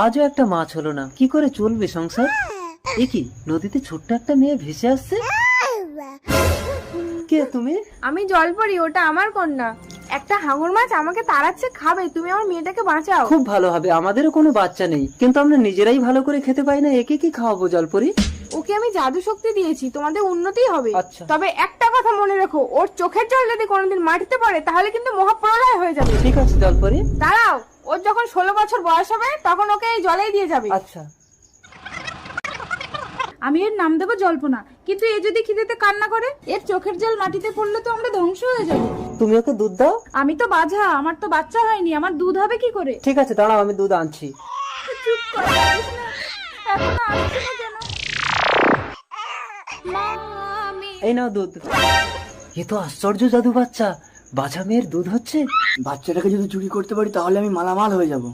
আজও একটা মাছ হলো না, কি করে চলবে সংসার? এ কি, নদীতে ছোট্ট একটা মেয়ে ভেসে আসছে। কে তুমি? আমি জলপরি, ওটা আমার কন্যা। একটা হাঙর মাছ আমাকে তাড়াচ্ছে, খাবে, তুমি আমার মেয়েটাকে বাঁচাও। খুব ভালো হবে, আমাদেরও কোনো বাচ্চা নেই, কিন্তু আমরা নিজেরাই ভালো করে খেতে পাই না, একে কি খাওয়াবো জলপরি? ওকে আমি জাদু শক্তি দিয়েছি, তোমাদের উন্নতি হবে। আচ্ছা। তবে একটা কথা মনে রেখো, ওর চোখের জল যদি কোনোদিন মাটিতে পড়ে তাহলে কিন্তু মহাপ্রলয় হয়ে যাবে। ঠিক আছে জলপরি। দাঁড়াও, ওর যখন 16 বছর বয়স হবে তখন ওকে এই জলেই দিয়ে যাবে। আচ্ছা। আমি এর নাম দেবো জল্পনা, কিন্তু এ যদি খিদেতে কান্না করে, এর চোখের জল মাটিতে পড়লে তো আমরা ধ্বংস হয়ে যাব। তুমি ওকে দুধ দাও। আমি তো বাঝা, আমার তো বাচ্চা হয়নি, আমার দুধ হবে কি করে? ঠিক আছে দাঁড়াও, আমি দুধ আনছি। চুপ কর, বলিস না। এখনো আসছে না কেন? এই নাও দুধ। এ তো আশ্চর্য জাদু বাচ্চা, বাছা মেয়ের দুধ হচ্ছে। বাচ্চাটাকে যদি চুরি করতে পারি তাহলে আমি মালামাল হয়ে যাব।